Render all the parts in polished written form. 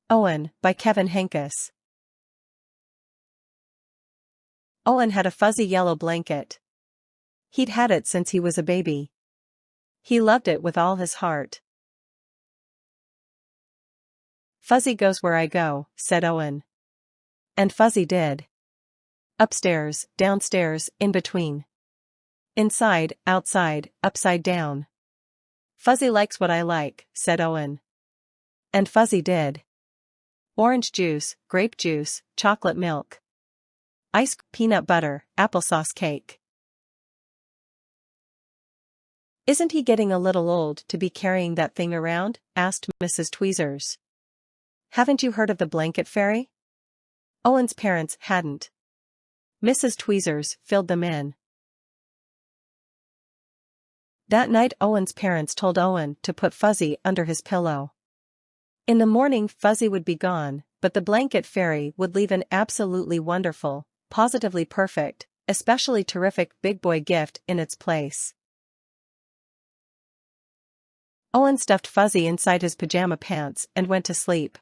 Owen, by Kevin Henkes. Owen had a fuzzy yellow blanket. He'd had it since he was a baby. He loved it with all his heart. Fuzzy goes where I go, said Owen. And Fuzzy did. Upstairs, downstairs, in between. Inside, outside, upside down. Fuzzy likes what I like, said Owen. And Fuzzy did. Orange juice, grape juice, chocolate milk. Ice, peanut butter, applesauce cake. Isn't he getting a little old to be carrying that thing around? Asked Mrs. Tweezers. Haven't you heard of the blanket fairy? Owen's parents hadn't. Mrs. Tweezers filled them in. That night Owen's parents told Owen to put Fuzzy under his pillow. In the morning Fuzzy would be gone, but the blanket fairy would leave an absolutely wonderful, positively perfect, especially terrific big boy gift in its place. Owen stuffed Fuzzy inside his pajama pants and went to sleep.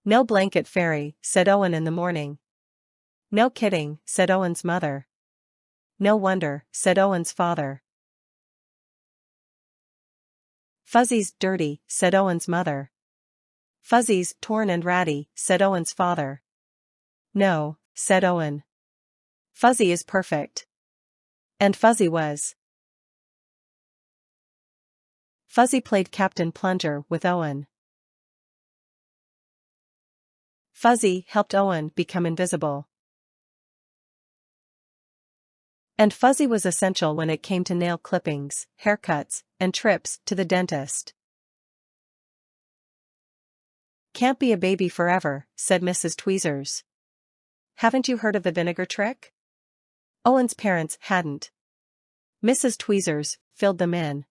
No blanket fairy, said Owen in the morning. No kidding, said Owen's mother. No wonder, said Owen's father. Fuzzy's dirty, said Owen's mother. Fuzzy's torn and ratty, said Owen's father. No, said Owen. Fuzzy is perfect. And Fuzzy was. Fuzzy played Captain Plunger with Owen. Fuzzy helped Owen become invisible. And Fuzzy was essential when it came to nail clippings, haircuts, and trips to the dentist. Can't be a baby forever, said Mrs. Tweezers. Haven't you heard of the vinegar trick? Owen's parents hadn't. Mrs. Tweezers filled them in.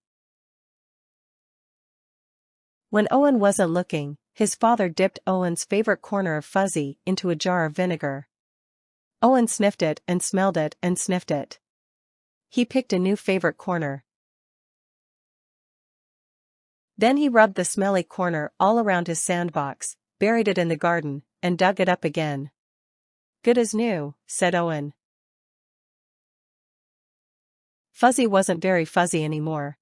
When Owen wasn't looking, his father dipped Owen's favorite corner of Fuzzy into a jar of vinegar. Owen sniffed it and smelled it and sniffed it. He picked a new favorite corner. Then he rubbed the smelly corner all around his sandbox, buried it in the garden, and dug it up again. Good as new, said Owen. Fuzzy wasn't very fuzzy anymore.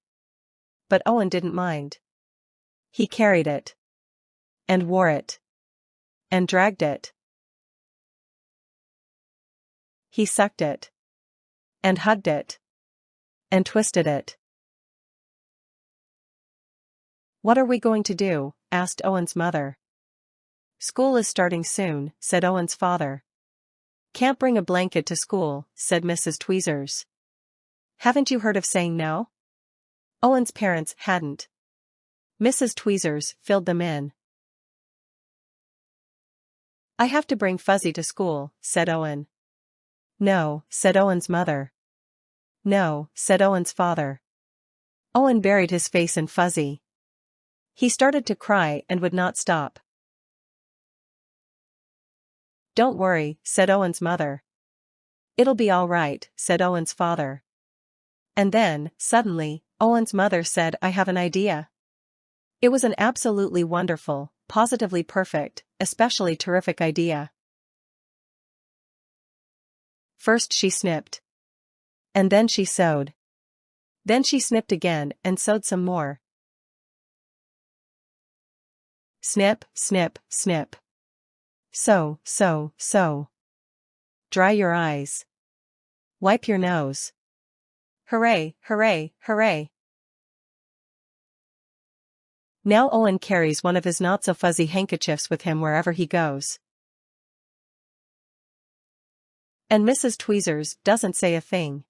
But Owen didn't mind. He carried it. And wore it. And dragged it. He sucked it. And hugged it. And twisted it. What are we going to do? Asked Owen's mother. School is starting soon, said Owen's father. Can't bring a blanket to school, said Mrs. Tweezers. Haven't you heard of saying no? Owen's parents hadn't. Mrs. Tweezers filled them in. I have to bring Fuzzy to school, said Owen. No, said Owen's mother. No, said Owen's father. Owen buried his face in Fuzzy. He started to cry and would not stop. Don't worry, said Owen's mother. It'll be all right, said Owen's father. And then, suddenly, Owen's mother said, I have an idea. It was an absolutely wonderful, positively perfect, especially terrific idea. First she snipped. And then she sewed. Then she snipped again and sewed some more. Snip, snip, snip. Sew, sew, sew. Dry your eyes. Wipe your nose. Hooray, hooray, hooray. Now Owen carries one of his not-so-fuzzy handkerchiefs with him wherever he goes. And Mrs. Tweezers doesn't say a thing.